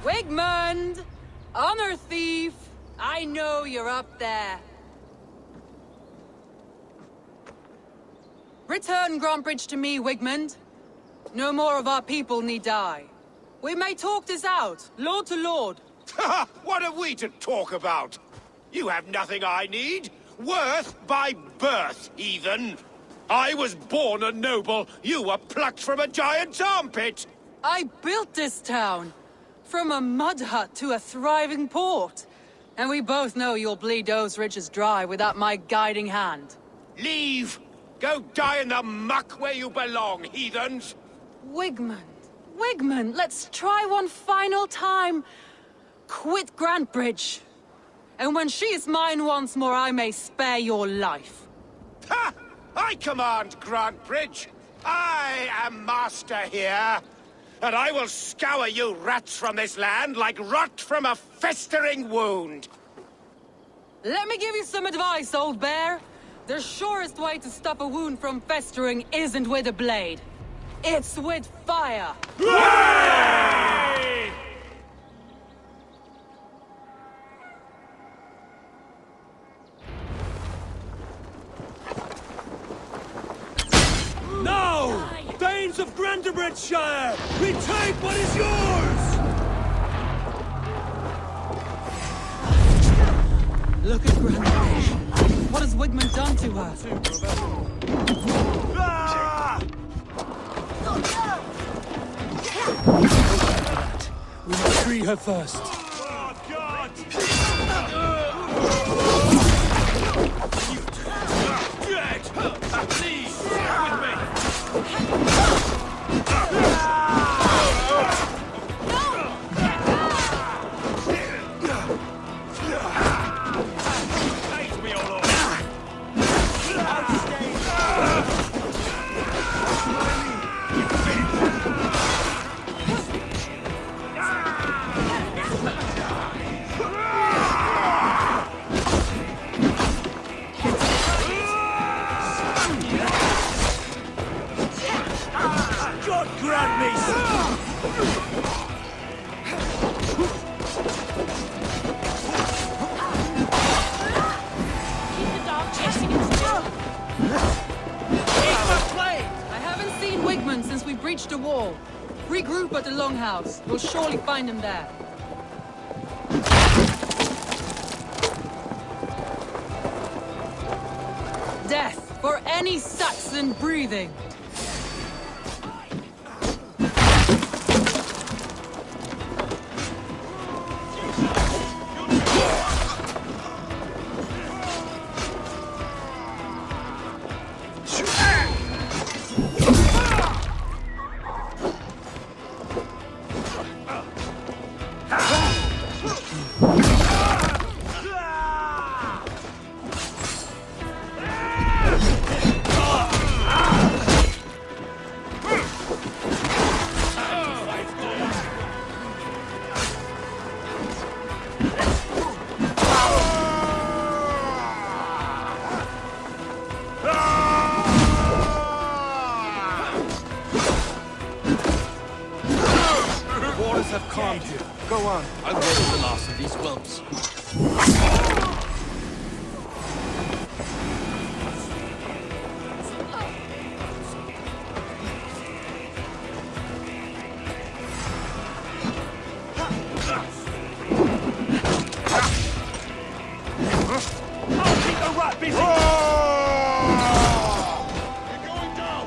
Wigmund! Honor thief! I know you're up there. Return Grantbridge to me, Wigmund. No more of our people need die. We may talk this out, lord to lord. What have we to talk about? You have nothing I need. Worth by birth, heathen. I was born a noble. You were plucked from a giant's armpit. I built this town. From a mud hut to a thriving port. And we both know you'll bleed those riches dry without my guiding hand. Leave! Go die in the muck where you belong, heathens! Wigmund, let's try one final time. Quit Grantbridge. And when she is mine once more, I may spare your life. Ha! I command Grantbridge. I am master here. And I will scour you rats from this land like rot from a festering wound. Let me give you some advice, old bear. The surest way to stop a wound from festering isn't with a blade. It's with fire. Hooray! Now! Thanes of Grantebridgeshire! Retake what is yours! Look at Grantebridge. What has Wigmund done to her? Ah! We must free her first. Oh, God! Dead! Please, stay with me! Save me, O Lord! God grant me some! Keep the dog chasing it still. Keep the play! I haven't seen Wigmund since we breached the wall. Regroup at the Longhouse. We'll surely find him there. Death for any Saxon breathing. Have calmed you. Go on. I will the last of these whelps. I'll keep the rat busy! You're going down!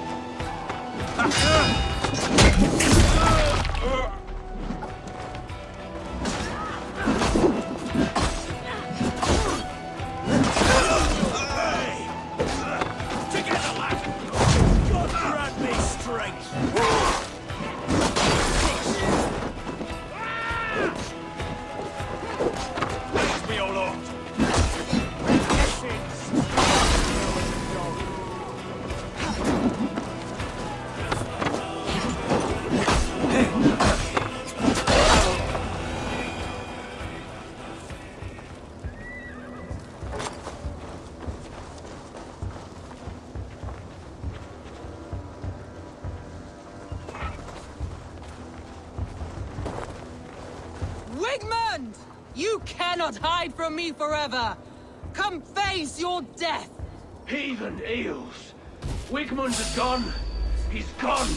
Wigmund! You cannot hide from me forever! Come face your death! Heathen eels! Wigmund is gone! He's gone!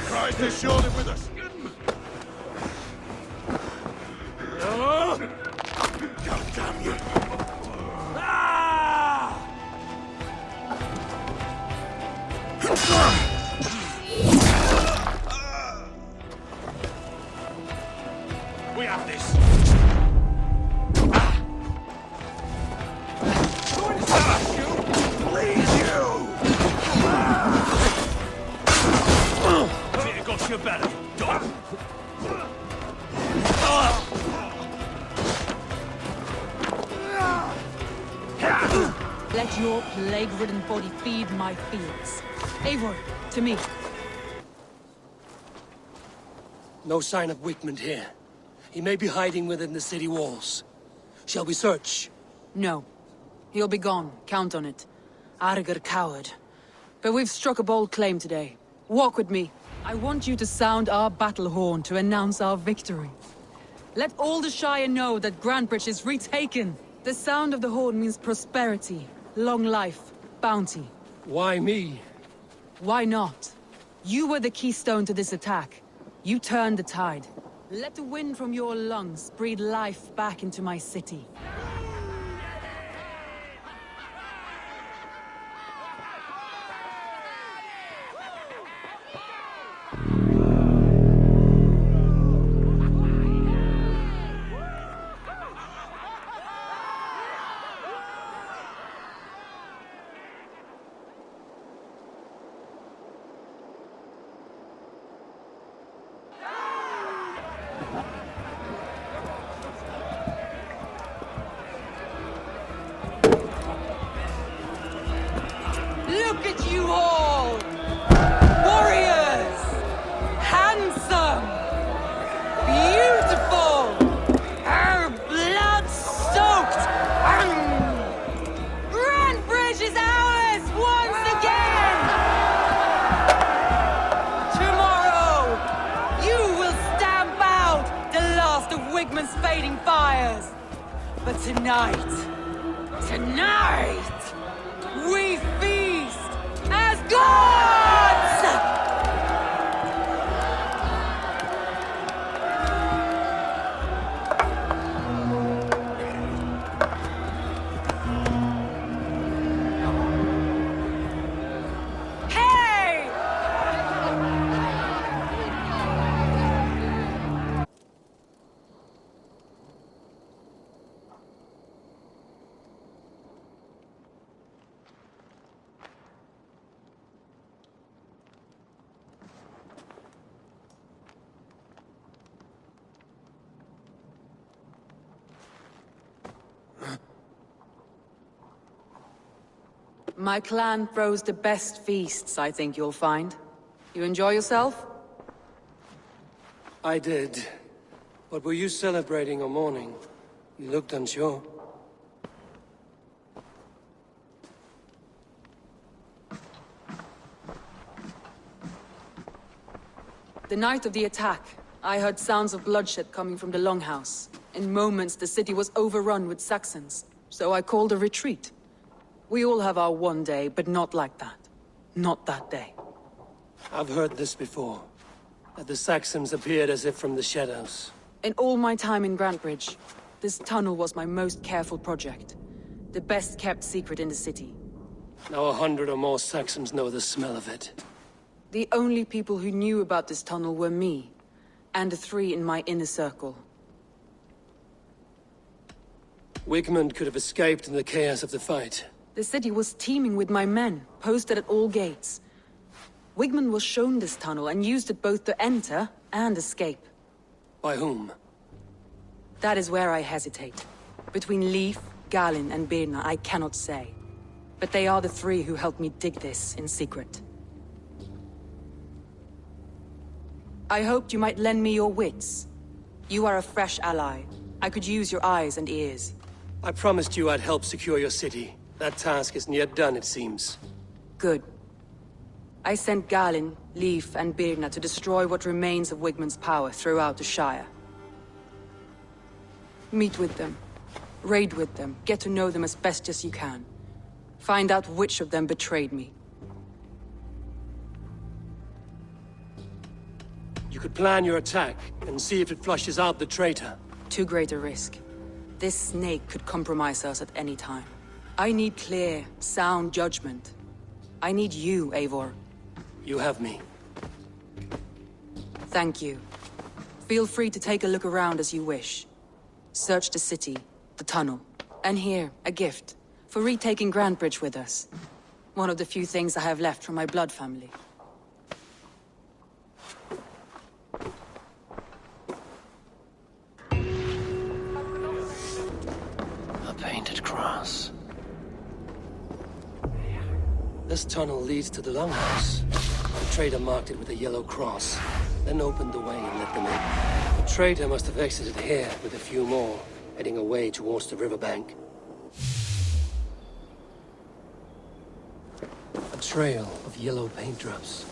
Christ is surely with us. God damn you. We have this. Fear got your belly, dog! Let your plague-ridden body feed my fields. Eivor, to me. No sign of Wigmund here. He may be hiding within the city walls. Shall we search? No. He'll be gone. Count on it. Arger coward. But we've struck a bold claim today. Walk with me. I want you to sound our battle horn to announce our victory. Let all the Shire know that Grantebridge is retaken. The sound of the horn means prosperity, long life, bounty. Why me? Why not? You were the keystone to this attack. You turned the tide. Let the wind from your lungs breathe life back into my city. Look at you all! Warriors! Handsome! Beautiful! Blood-soaked! Grantebridge is ours once again! Tomorrow, you will stamp out the last of Wigmund's fading fires! But tonight, we feast as gods! Hey! My clan throws the best feasts, I think you'll find. You enjoy yourself? I did. But were you celebrating or mourning? You looked unsure. The night of the attack, I heard sounds of bloodshed coming from the Longhouse. In moments, the city was overrun with Saxons, so I called a retreat. We all have our one day, but not like that. Not that day. I've heard this before. That the Saxons appeared as if from the shadows. In all my time in Grantebridge, this tunnel was my most careful project. The best kept secret in the city. Now 100 or more Saxons know the smell of it. The only people who knew about this tunnel were me, and the 3 in my inner circle. Wigmund could have escaped in the chaos of the fight. The city was teeming with my men, posted at all gates. Wigmund was shown this tunnel and used it both to enter and escape. By whom? That is where I hesitate. Between Leif Galin and Birna, I cannot say. But they are the three who helped me dig this in secret. I hoped you might lend me your wits. You are a fresh ally. I could use your eyes and ears. I promised you I'd help secure your city. That task isn't yet done, it seems. Good. I sent Galin, Leif, and Birna to destroy what remains of Wigmund's power throughout the Shire. Meet with them. Raid with them. Get to know them as best as you can. Find out which of them betrayed me. You could plan your attack, and see if it flushes out the traitor. Too great a risk. This snake could compromise us at any time. I need clear, sound judgment. I need you, Eivor. You have me. Thank you. Feel free to take a look around as you wish. Search the city, the tunnel, and here, a gift, for retaking Grandbridge with us. One of the few things I have left from my blood family. A painted cross. This tunnel leads to the Longhouse. The traitor marked it with a yellow cross, then opened the way and let them in. The traitor must have exited here with a few more, heading away towards the riverbank. A trail of yellow paint drops.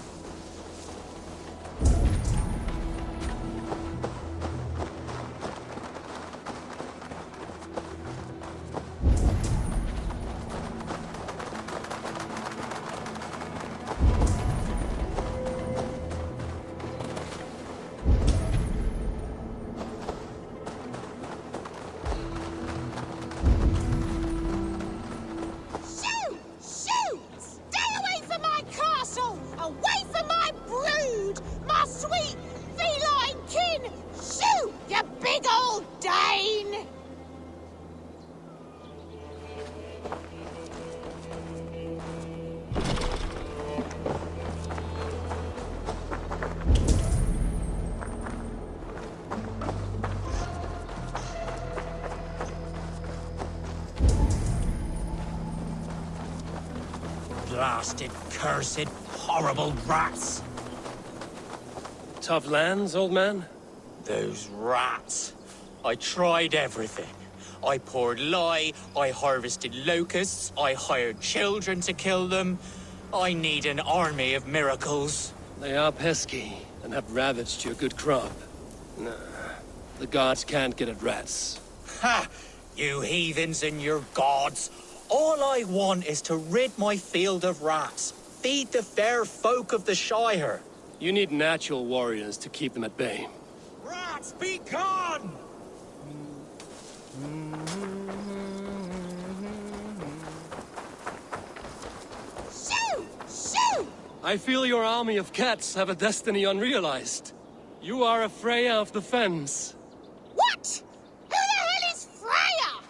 Blasted, cursed, horrible rats! Tough lands, old man? Those rats. I tried everything. I poured lye, I harvested locusts, I hired children to kill them. I need an army of miracles. They are pesky, and have ravaged your good crop. Nah, the gods can't get at rats. Ha! You heathens and your gods! All I want is to rid my field of rats. Feed the fair folk of the Shire. You need natural warriors to keep them at bay. Rats, be gone! Shoo! Shoo! I feel your army of cats have a destiny unrealized. You are a Freya of the Fens. What? Who the hell is Freya?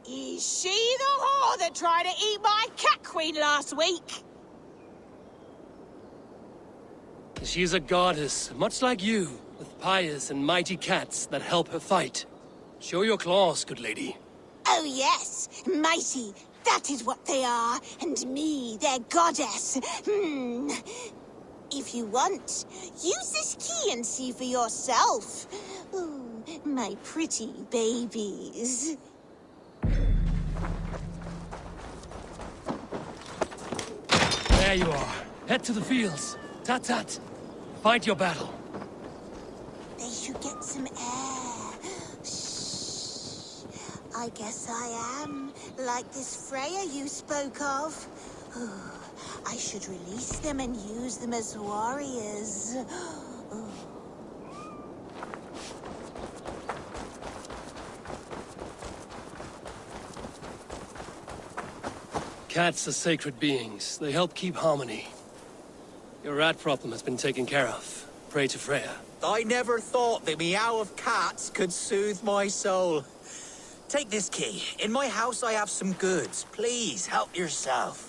Is she the whore that tried to eat my cat queen last week? She's a goddess, much like you, with pious and mighty cats that help her fight. Show your claws, good lady. Oh yes, mighty. That is what they are. And me, their goddess. If you want, use this key and see for yourself. Ooh, my pretty babies. There you are. Head to the fields. Tat-tat. Fight your battle. They should get some air. Shh. I guess I am like this Freya you spoke of. I should release them and use them as warriors. Cats are sacred beings. They help keep harmony. Your rat problem has been taken care of. Pray to Freya. I never thought the meow of cats could soothe my soul. Take this key. In my house I have some goods. Please, help yourself.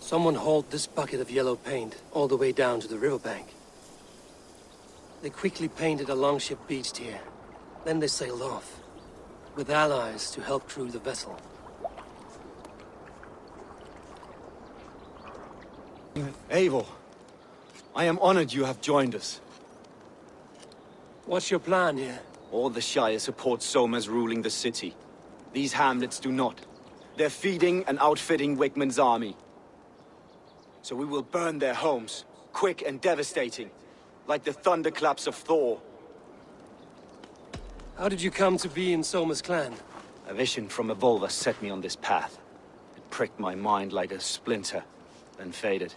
Someone hauled this bucket of yellow paint all the way down to the riverbank. They quickly painted a longship beached here. Then they sailed off, with allies to help crew the vessel. Eivor, I am honored you have joined us. What's your plan here? All the Shire support Soma's ruling the city. These hamlets do not. They're feeding and outfitting Wigmund's army. So we will burn their homes, quick and devastating, like the thunderclaps of Thor. How did you come to be in Soma's clan? A vision from Evolva set me on this path. It pricked my mind like a splinter, then faded.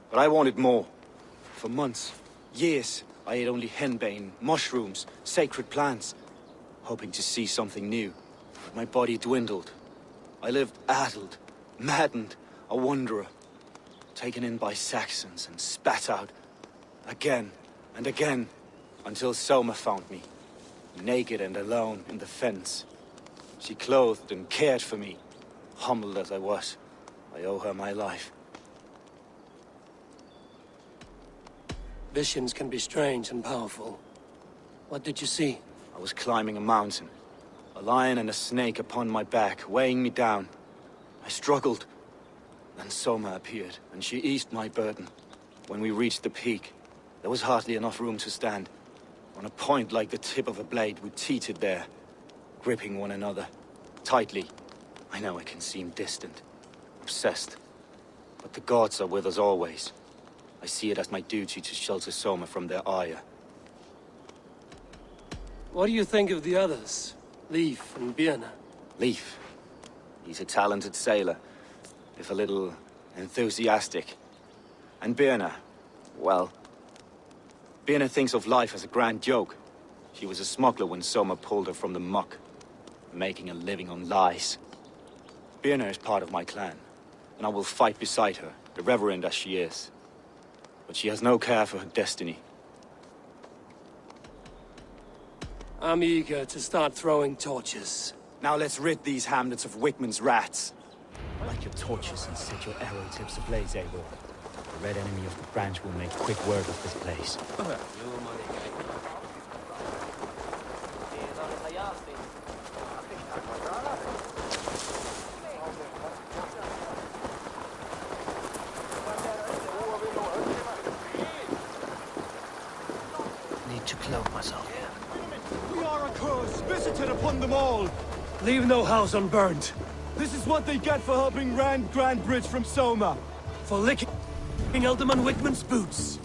But I wanted more. For months, years, I ate only henbane, mushrooms, sacred plants, hoping to see something new. But my body dwindled. I lived addled, maddened, a wanderer, taken in by Saxons and spat out again and again, until Soma found me, naked and alone in the fens. She clothed and cared for me, humbled as I was. I owe her my life. Visions can be strange and powerful. What did you see? I was climbing a mountain. A lion and a snake upon my back, weighing me down. I struggled. Then Soma appeared, and she eased my burden. When we reached the peak, there was hardly enough room to stand. On a point like the tip of a blade, we teetered there, gripping one another, tightly. I know it can seem distant, obsessed. But the gods are with us always. I see it as my duty to shelter Soma from their ire. What do you think of the others? Leif and Birna? Leif. He's a talented sailor, if a little enthusiastic. And Birna, well... Birna thinks of life as a grand joke. She was a smuggler when Soma pulled her from the muck, making a living on lies. Birna is part of my clan, and I will fight beside her, irreverent as she is. But she has no care for her destiny. I'm eager to start throwing torches. Now let's rid these hamlets of Wigmund's rats. Light your torches and set your arrow tips ablaze, Eivor. The red enemy of the branch will make quick work of this place. Need to cloak myself. We are a curse visited upon them all. Leave no house unburned. This is what they get for helping Rand Grandbridge from Soma. For licking Elderman Wigmund's boots.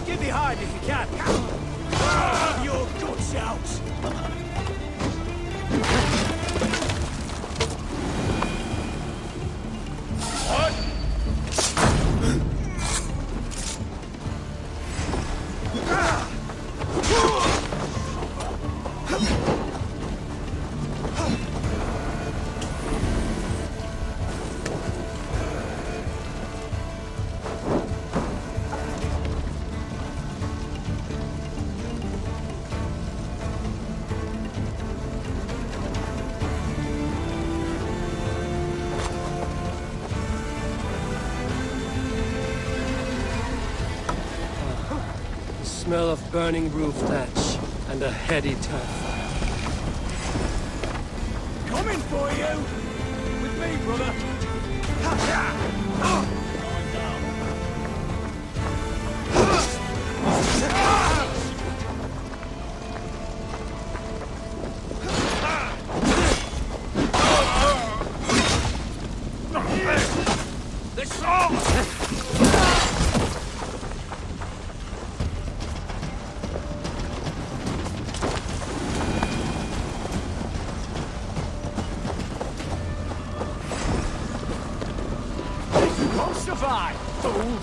Get behind if you can. Your guts out. The smell of burning roof thatch and a heady turf. Coming for you! With me, brother! Won't survive, fool!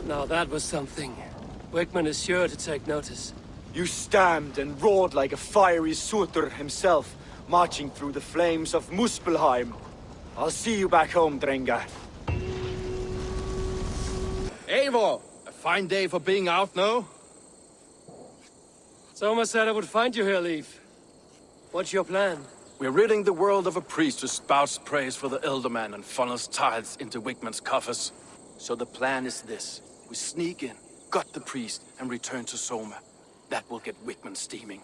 Now that was something. Wickman is sure to take notice. You stamped and roared like a fiery Surtur himself, marching through the flames of Muspelheim. I'll see you back home, Drenga. Eivor! A fine day for being out, no? Soma said I would find you here, Leaf. What's your plan? We're ridding the world of a priest who spouts praise for the Elderman and funnels tithes into Wigman's coffers. So the plan is this. We sneak in, gut the priest, and return to Soma. That will get Wigman steaming.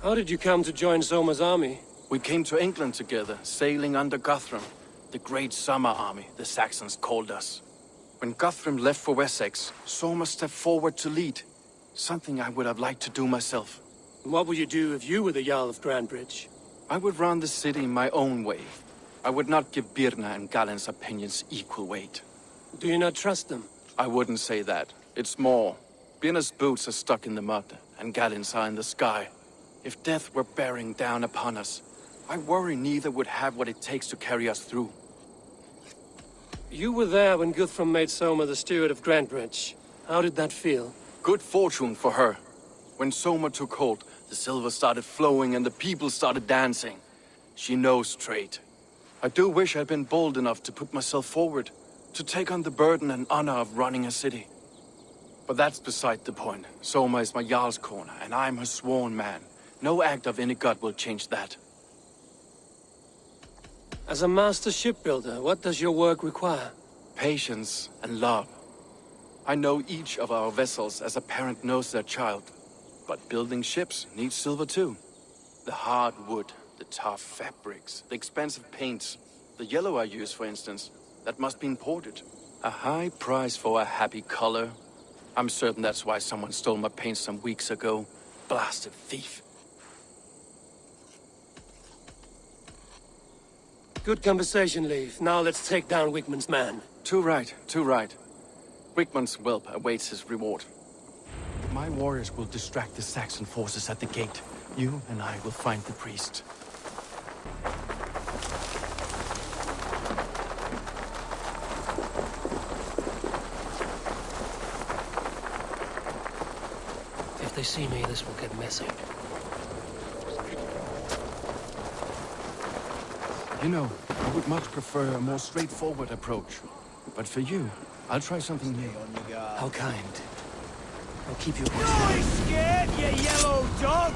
How did you come to join Soma's army? We came to England together, sailing under Guthrum. The Great Summer Army, the Saxons called us. When Guthrum left for Wessex, Soma stepped forward to lead. Something I would have liked to do myself. What would you do if you were the Jarl of Grandbridge? I would run the city my own way. I would not give Birna and Galen's opinions equal weight. Do you not trust them? I wouldn't say that. It's more. Birna's boots are stuck in the mud, and Galen's are in the sky. If death were bearing down upon us, I worry neither would have what it takes to carry us through. You were there when Guthrum made Soma the steward of Grandbridge. How did that feel? Good fortune for her. When Soma took hold, the silver started flowing and the people started dancing. She knows trade. I do wish I'd been bold enough to put myself forward, to take on the burden and honor of running a city. But that's beside the point. Soma is my Jarl's corner, and I'm her sworn man. No act of any god will change that. As a master shipbuilder, what does your work require? Patience and love. I know each of our vessels as a parent knows their child. But building ships needs silver too. The hard wood, the tough fabrics, the expensive paints. The yellow I use, for instance, that must be imported. A high price for a happy color. I'm certain that's why someone stole my paint some weeks ago. Blasted thief. Good conversation, Leif. Now let's take down Wigman's man. Too right, too right. Wigman's whelp awaits his reward. My warriors will distract the Saxon forces at the gate. You and I will find the priest. If they see me, this will get messy. You know, I would much prefer a more straightforward approach. But for you, I'll try something new. How kind. I'll keep you posted. Don't be scared, you yellow dog!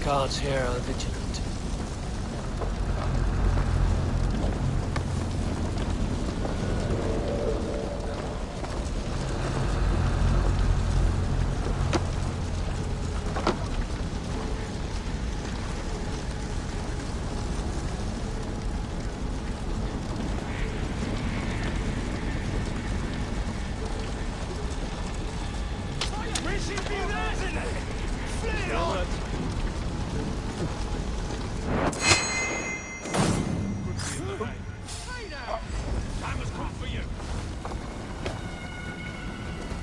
Guards here are vigilant.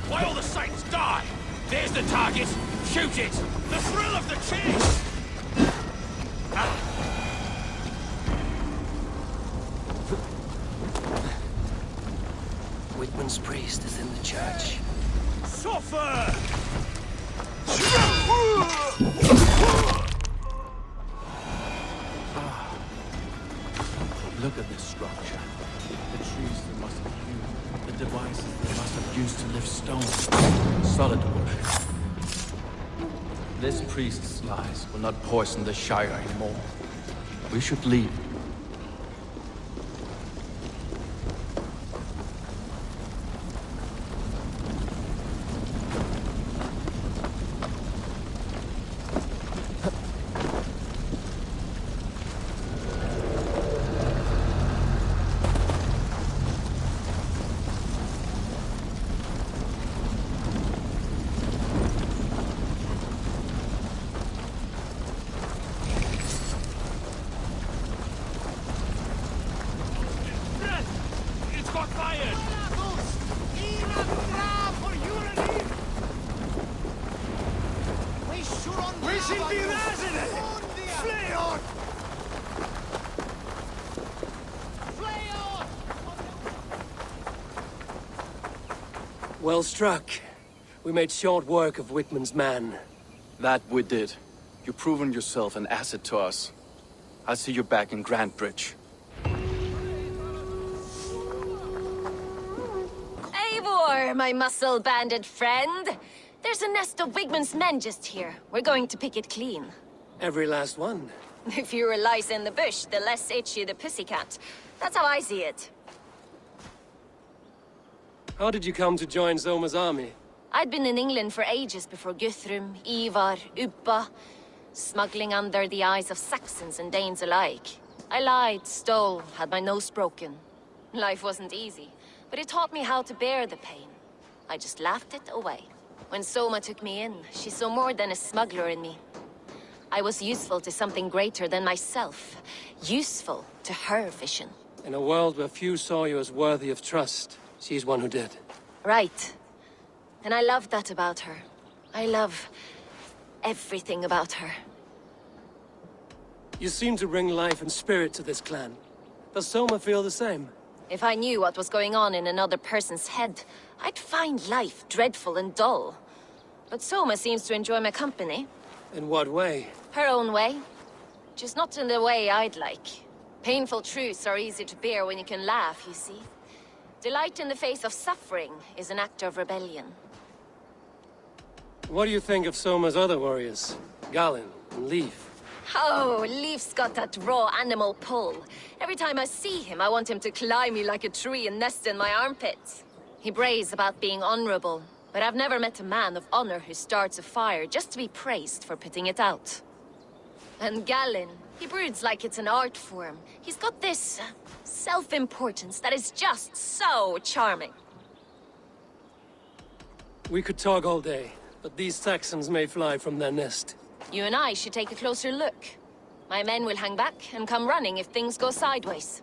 Why all the Saints die? There's the target. Shoot it. The thrill of the chase. Whitman's priest is in the church. Suffer! Look at this structure. The trees that must have hewn, the devices they must have used to lift stone. Solid wood. This priest's lies will not poison the Shire anymore. We should leave. Well struck. We made short work of Whitman's man. That we did. You've proven yourself an asset to us. I'll see you back in Grand Bridge. Eivor, my muscle-banded friend. There's a nest of Wigman's men just here. We're going to pick it clean. Every last one. The fewer lice in the bush, the less itchy the pussycat. That's how I see it. How did you come to join Zoma's army? I'd been in England for ages before Guthrum, Ivar, Uppa, smuggling under the eyes of Saxons and Danes alike. I lied, stole, had my nose broken. Life wasn't easy, but it taught me how to bear the pain. I just laughed it away. When Soma took me in, she saw more than a smuggler in me. I was useful to something greater than myself. Useful to her vision. In a world where few saw you as worthy of trust, she's one who did. Right. And I love that about her. I love everything about her. You seem to bring life and spirit to this clan. Does Soma feel the same? If I knew what was going on in another person's head, I'd find life dreadful and dull. But Soma seems to enjoy my company. In what way? Her own way. Just not in the way I'd like. Painful truths are easy to bear when you can laugh, you see. Delight in the face of suffering is an act of rebellion. What do you think of Soma's other warriors? Galen and Leaf? Oh, Leaf's got that raw animal pull. Every time I see him, I want him to climb me like a tree and nest in my armpits. He brays about being honorable, but I've never met a man of honor who starts a fire just to be praised for putting it out. And Galen, he broods like it's an art form. He's got this self-importance that is just so charming. We could talk all day, but these Saxons may fly from their nest. You and I should take a closer look. My men will hang back and come running if things go sideways.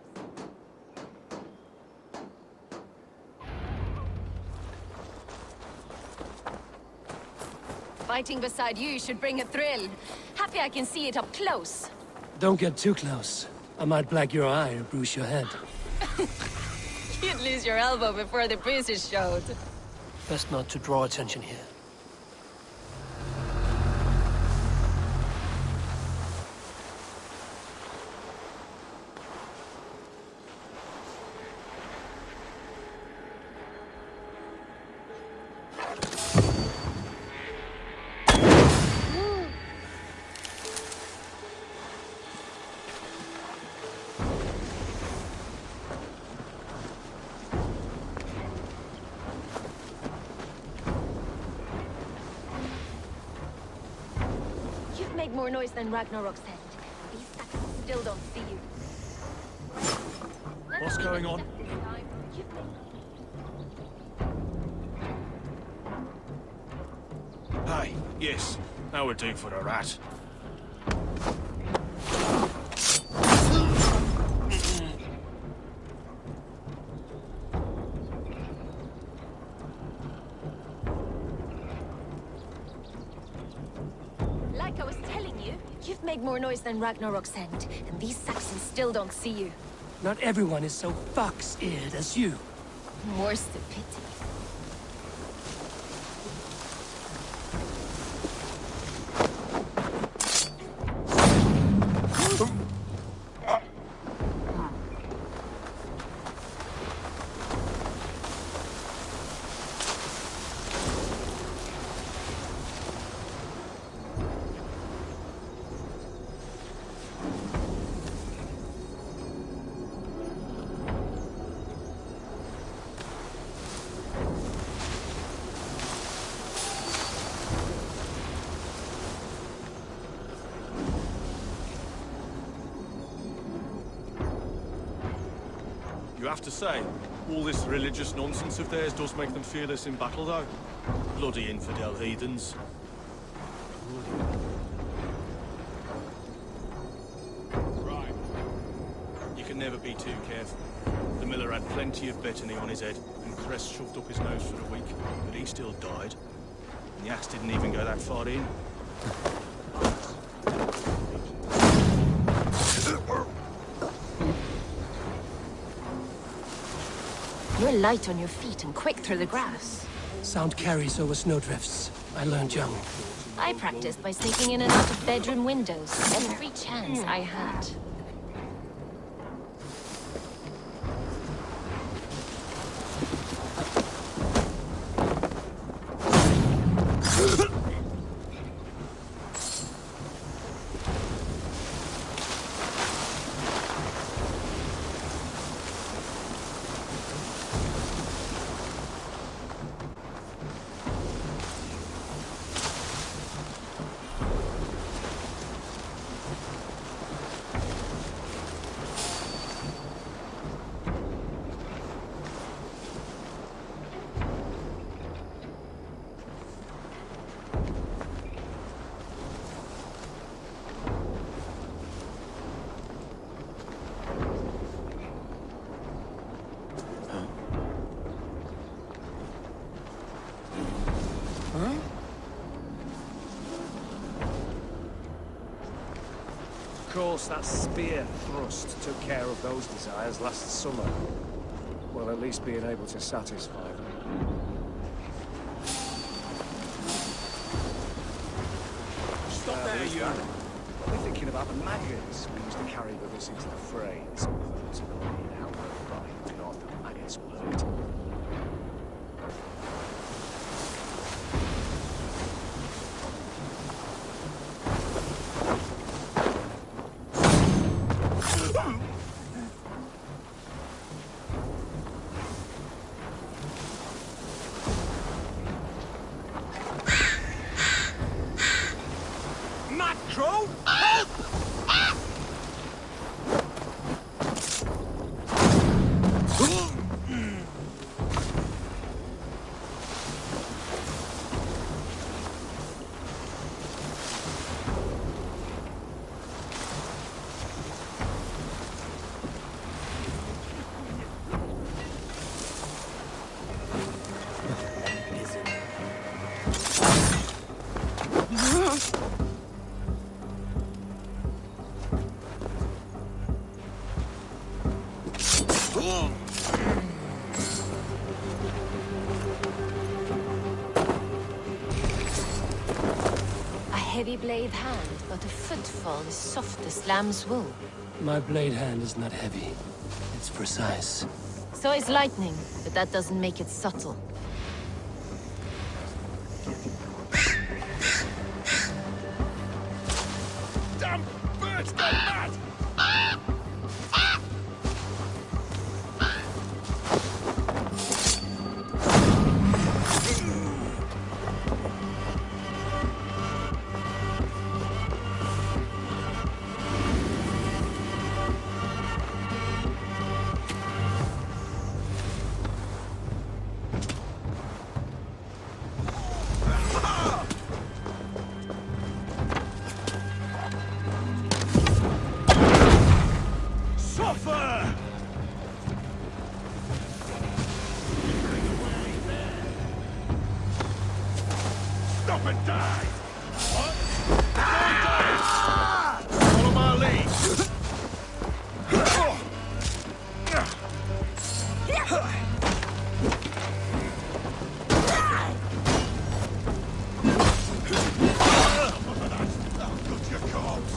Fighting beside you should bring a thrill. Happy I can see it up close. Don't get too close. I might black your eye or bruise your head. You'd lose your elbow before the bruises showed. Best not to draw attention here. Make more noise than Ragnarok's end. These Saxons still don't see you. What's going on? Aye, yes. Now we're due for a rat. Like I was telling you, you've made more noise than Ragnarok's end, and these Saxons still don't see you. Not everyone is so fox-eared as you. More's the pity. You have to say, all this religious nonsense of theirs does make them fearless in battle, though. Bloody infidel heathens. Right. You can never be too careful. The miller had plenty of betony on his head, and Crest shoved up his nose for a week, but he still died. And the axe didn't even go that far in. You're light on your feet and quick through the grass. Sound carries over snowdrifts. I learned young. I practiced by sneaking in and out of bedroom windows every chance I had. course, that spear thrust took care of those desires last summer. Well, at least being able to satisfy them. Stop there, you! We're thinking about the maggots we used to carry with us into the fray. Some of those annoying outward by God, the maggots worked. Macro! A heavy blade hand, but a footfall as soft as lamb's wool. My blade hand is not heavy. It's precise. So is lightning, but that doesn't make it subtle. Damn bird's gone mad! Suffer! Stop and die! What? Don't die! Follow my lead! Look your corpse!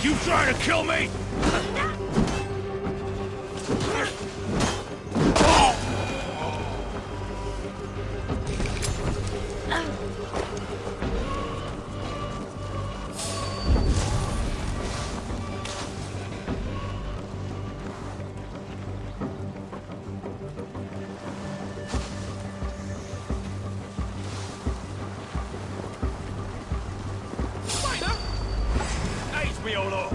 You trying to kill me? Aid me, O Lord!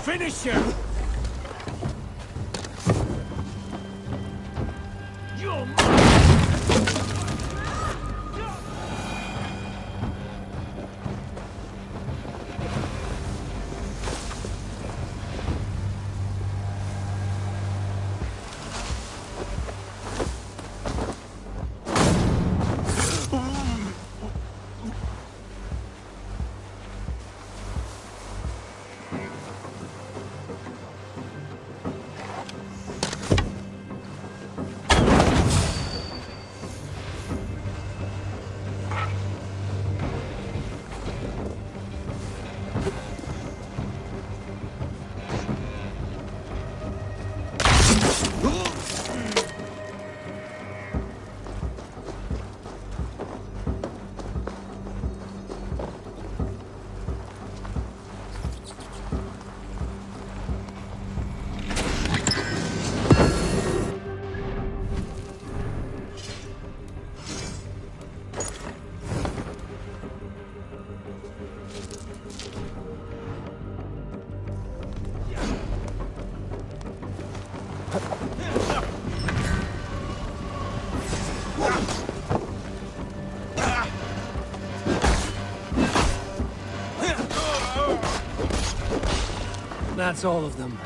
Finish him! You're mine! That's all of them.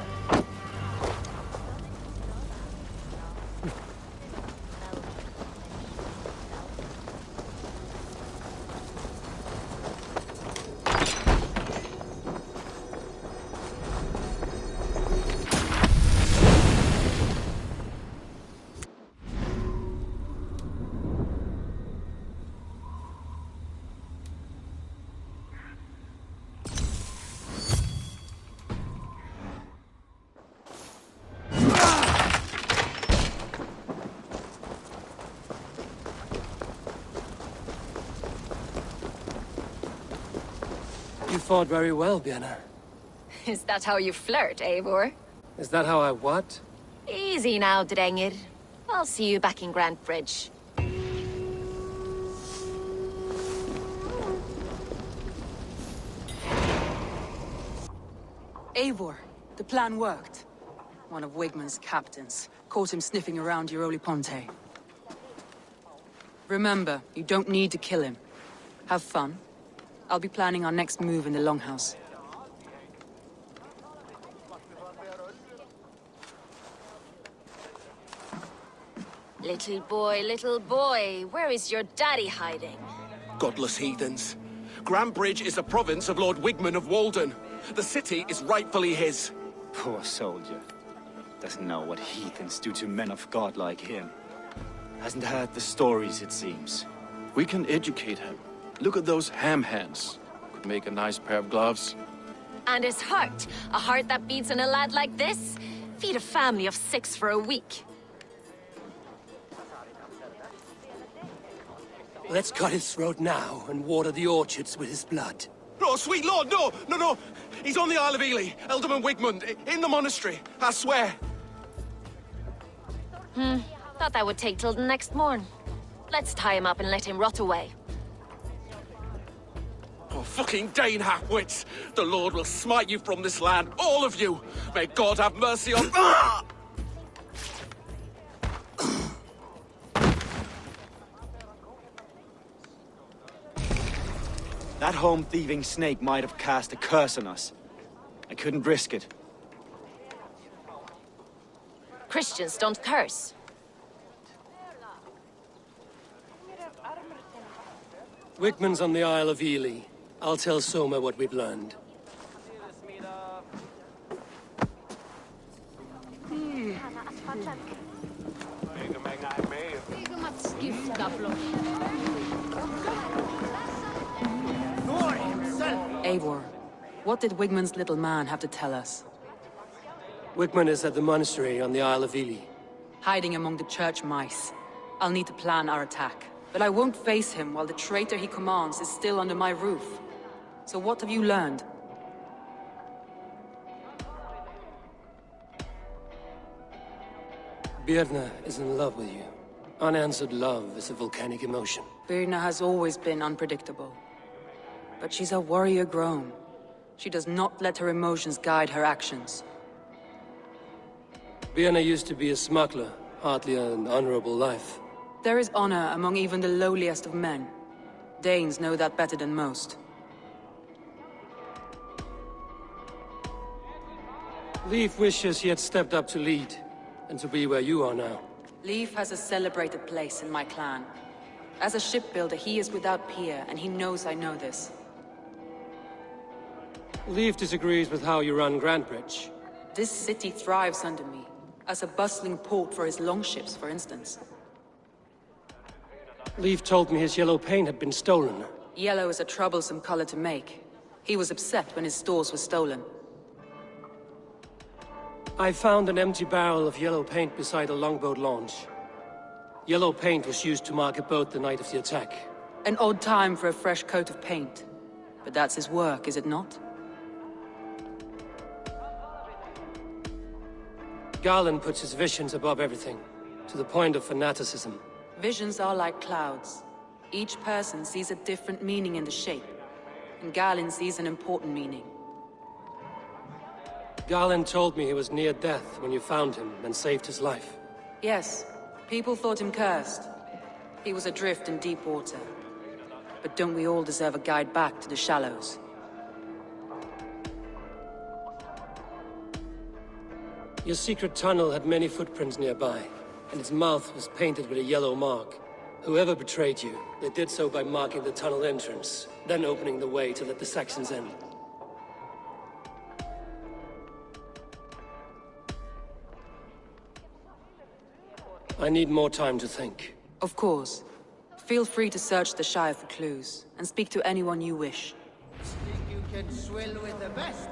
You fought very well, Björn. Is that how you flirt, Eivor? Is that how I what? Easy now, Drengir. I'll see you back in Grand Bridge. Eivor, the plan worked. One of Wigmund's captains caught him sniffing around Euroli Ponte. Remember, you don't need to kill him. Have fun. I'll be planning our next move in the Longhouse. Little boy, where is your daddy hiding? Godless heathens. Grand Bridge is a province of Lord Wigmund of Walden. The city is rightfully his. Poor soldier. Doesn't know what heathens do to men of God like him. Hasn't heard the stories, it seems. We can educate him. Look at those ham hands. Could make a nice pair of gloves. And his heart, a heart that beats in a lad like this? Feed a family of 6 for a week. Let's cut his throat now and water the orchards with his blood. Oh, sweet lord, no, no, no. He's on the Isle of Ely, Ealdorman Wigmund, in the monastery, I swear. Thought that would take till the next morn. Let's tie him up and let him rot away. Oh, fucking Dane half-wits. The Lord will smite you from this land, all of you. May God have mercy on... Ah! That home-thieving snake might have cast a curse on us. I couldn't risk it. Christians don't curse. Wigmund's on the Isle of Ely. I'll tell Soma what we've learned. Eivor, what did Wigmund's little man have to tell us? Wigmund is at the monastery on the Isle of Ely. Hiding among the church mice. I'll need to plan our attack. But I won't face him while the traitor he commands is still under my roof. So what have you learned? Birna is in love with you. Unanswered love is a volcanic emotion. Birna has always been unpredictable. But she's a warrior grown. She does not let her emotions guide her actions. Birna used to be a smuggler, hardly an honorable life. There is honor among even the lowliest of men. Danes know that better than most. Leif wishes he had stepped up to lead, and to be where you are now. Leif has a celebrated place in my clan. As a shipbuilder, he is without peer, and he knows I know this. Leif disagrees with how you run Grand Bridge. This city thrives under me, as a bustling port for his longships, for instance. Leif told me his yellow paint had been stolen. Yellow is a troublesome color to make. He was upset when his stores were stolen. I found an empty barrel of yellow paint beside a longboat launch. Yellow paint was used to mark a boat the night of the attack. An odd time for a fresh coat of paint. But that's his work, is it not? Garland puts his visions above everything, to the point of fanaticism. Visions are like clouds. Each person sees a different meaning in the shape, and Garland sees an important meaning. Garland told me he was near death when you found him and saved his life. Yes, people thought him cursed. He was adrift in deep water. But don't we all deserve a guide back to the shallows? Your secret tunnel had many footprints nearby, and its mouth was painted with a yellow mark. Whoever betrayed you, they did so by marking the tunnel entrance, then opening the way to let the Saxons in. I need more time to think. Of course. Feel free to search the Shire for clues, and speak to anyone you wish. Think you can swill with the best?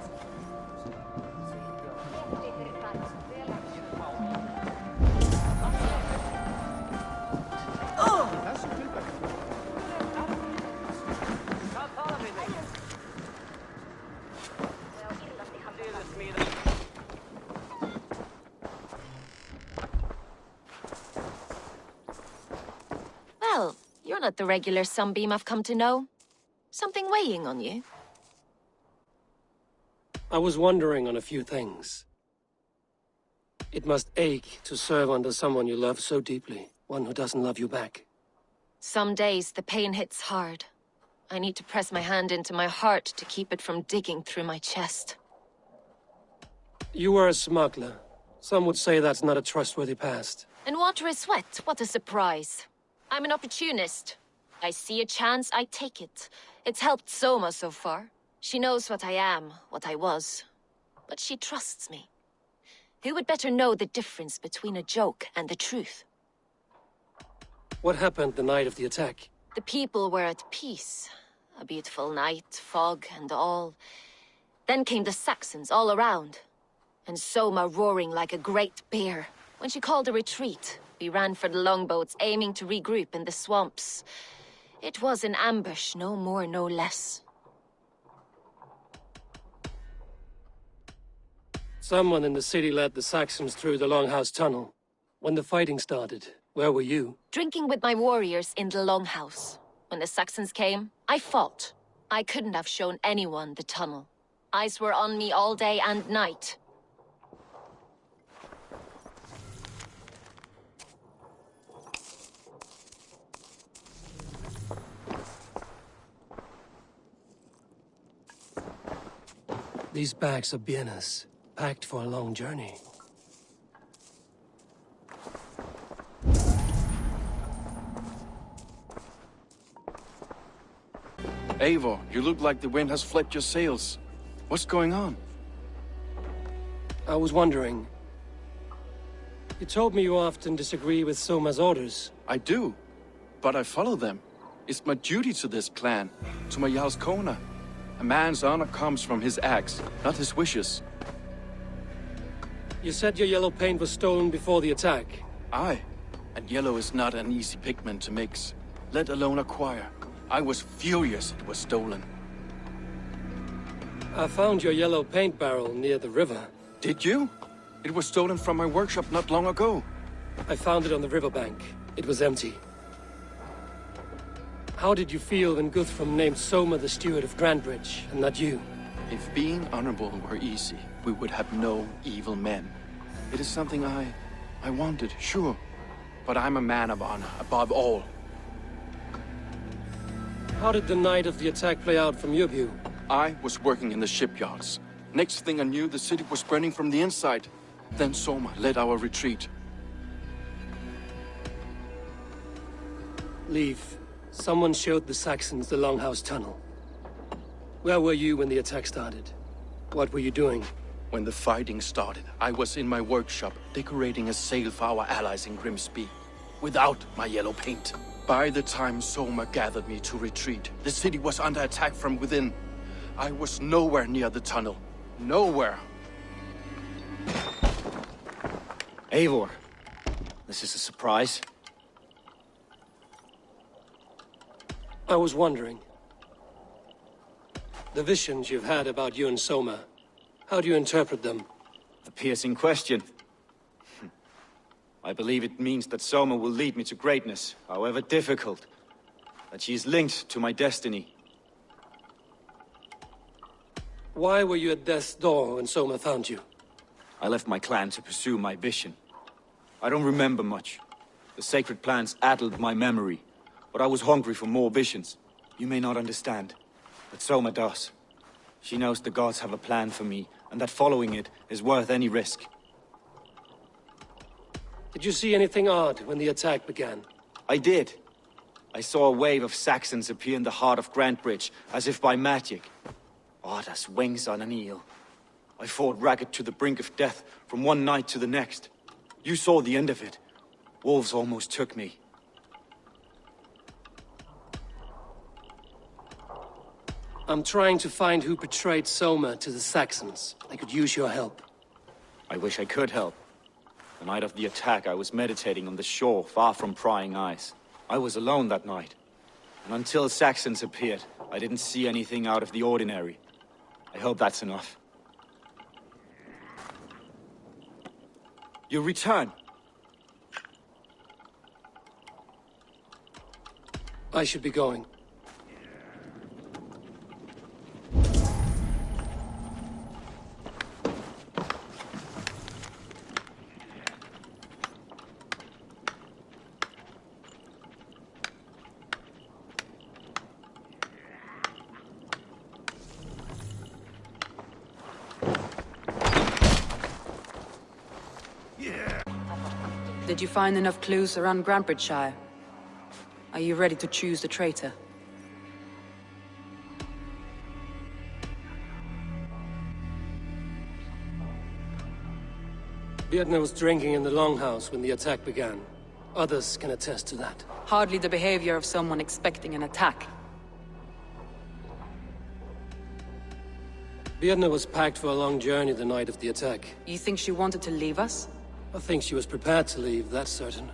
Well, you're not the regular sunbeam I've come to know. Something weighing on you? I was wondering on a few things. It must ache to serve under someone you love so deeply, one who doesn't love you back. Some days the pain hits hard. I need to press my hand into my heart to keep it from digging through my chest. You were a smuggler. Some would say that's not a trustworthy past. And water is wet, what a surprise. I'm an opportunist. I see a chance, I take it. It's helped Soma so far. She knows what I am, what I was. But she trusts me. Who would better know the difference between a joke and the truth? What happened the night of the attack? The people were at peace. A beautiful night, fog and all. Then came the Saxons all around. And Soma roaring like a great bear. When she called a retreat, we ran for the longboats, aiming to regroup in the swamps. It was an ambush, no more, no less. Someone in the city led the Saxons through the Longhouse Tunnel. When the fighting started, where were you? Drinking with my warriors in the Longhouse. When the Saxons came, I fought. I couldn't have shown anyone the tunnel. Eyes were on me all day and night. These bags are bienes, packed for a long journey. Eivor, you look like the wind has flipped your sails. What's going on? I was wondering. You told me you often disagree with Soma's orders. I do, but I follow them. It's my duty to this clan, to my Jarl's Kona. A man's honor comes from his acts, not his wishes. You said your yellow paint was stolen before the attack. Aye, and yellow is not an easy pigment to mix, let alone acquire. I was furious it was stolen. I found your yellow paint barrel near the river. Did you? It was stolen from my workshop not long ago. I found it on the riverbank. It was empty. How did you feel when Guthrum named Soma the steward of Grandbridge, and not you? If being honorable were easy, we would have no evil men. It is something I wanted, sure. But I'm a man of honor, above all. How did the night of the attack play out from your view? I was working in the shipyards. Next thing I knew, the city was burning from the inside. Then Soma led our retreat. Leave. Someone showed the Saxons the Longhouse Tunnel. Where were you when the attack started? What were you doing? When the fighting started, I was in my workshop, decorating a sail for our allies in Grimsby, without my yellow paint. By the time Soma gathered me to retreat, the city was under attack from within. I was nowhere near the tunnel. Nowhere. Eivor, this is a surprise. I was wondering. The visions you've had about you and Soma, how do you interpret them? A piercing question. I believe it means that Soma will lead me to greatness, however difficult. That she is linked to my destiny. Why were you at death's door when Soma found you? I left my clan to pursue my vision. I don't remember much. The sacred plants addled my memory, but I was hungry for more visions. You may not understand, but Soma does. She knows the gods have a plan for me, and that following it is worth any risk. Did you see anything odd when the attack began? I did. I saw a wave of Saxons appear in the heart of Grantbridge, as if by magic. Odd as wings on an eel. I fought ragged to the brink of death from one night to the next. You saw the end of it. Wolves almost took me. I'm trying to find who betrayed Soma to the Saxons. I could use your help. I wish I could help. The night of the attack, I was meditating on the shore, far from prying eyes. I was alone that night. And until Saxons appeared, I didn't see anything out of the ordinary. I hope that's enough. You return. I should be going. Did you find enough clues around Grantbridgeshire? Are you ready to choose the traitor? Vietna was drinking in the Longhouse when the attack began. Others can attest to that. Hardly the behavior of someone expecting an attack. Vietna was packed for a long journey the night of the attack. You think she wanted to leave us? I think she was prepared to leave, that's certain.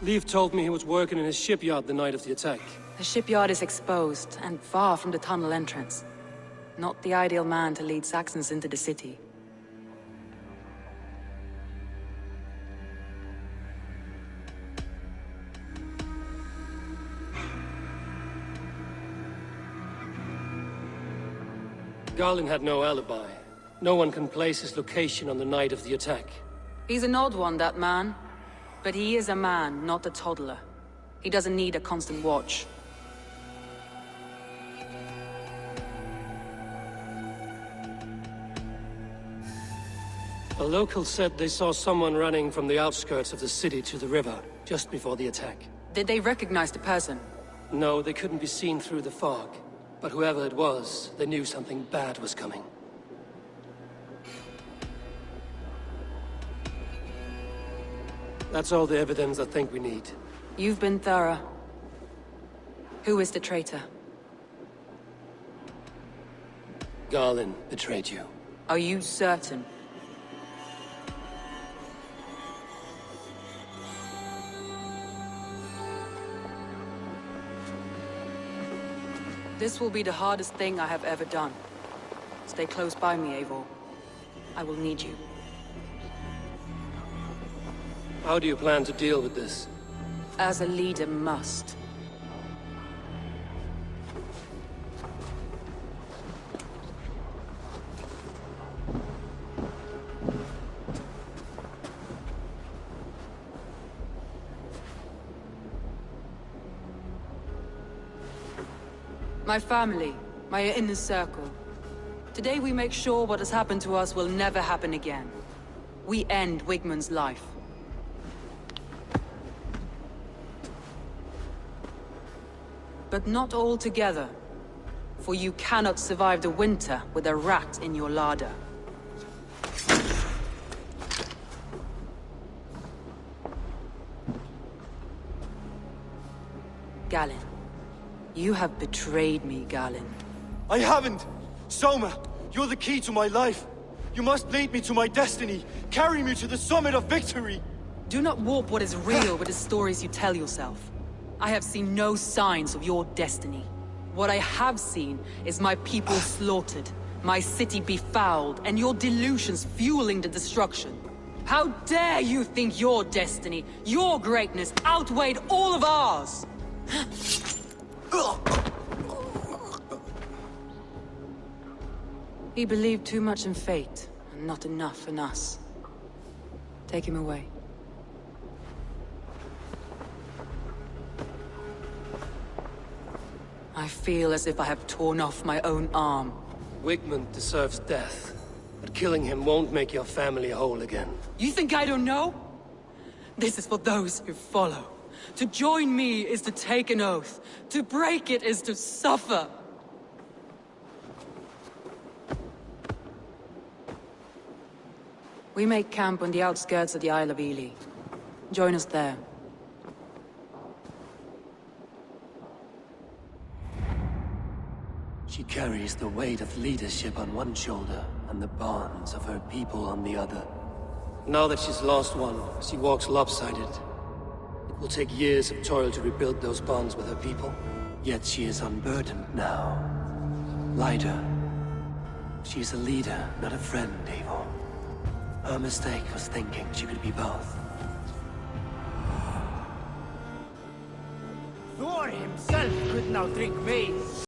Leif told me he was working in his shipyard the night of the attack. The shipyard is exposed and far from the tunnel entrance. Not the ideal man to lead Saxons into the city. Garlin had no alibi. No one can place his location on the night of the attack. He's an odd one, that man. But he is a man, not a toddler. He doesn't need a constant watch. A local said they saw someone running from the outskirts of the city to the river, just before the attack. Did they recognize the person? No, they couldn't be seen through the fog. But whoever it was, they knew something bad was coming. That's all the evidence I think we need. You've been thorough. Who is the traitor? Garlin betrayed you. Are you certain? This will be the hardest thing I have ever done. Stay close by me, Eivor. I will need you. How do you plan to deal with this? As a leader must. My family, my inner circle. Today we make sure what has happened to us will never happen again. We end Wigmund's life. But not all together. For you cannot survive the winter with a rat in your larder. Galinn. You have betrayed me, Galinn. I haven't! Soma, you're the key to my life. You must lead me to my destiny. Carry me to the summit of victory. Do not warp what is real with the stories you tell yourself. I have seen no signs of your destiny. What I have seen is my people slaughtered, my city befouled, and your delusions fueling the destruction. How dare you think your destiny, your greatness, outweighed all of ours? He believed too much in fate, and not enough in us. Take him away. I feel as if I have torn off my own arm. Wigmund deserves death, but killing him won't make your family whole again. You think I don't know? This is for those who follow. To join me is to take an oath. To break it is to suffer. We make camp on the outskirts of the Isle of Ely. Join us there. She carries the weight of leadership on one shoulder and the bonds of her people on the other. Now that she's lost one, she walks lopsided. It will take years of toil to rebuild those bonds with her people. Yet she is unburdened now. Lighter. She is a leader, not a friend, Eivor. Her mistake was thinking she could be both. Thor himself could now drink maize.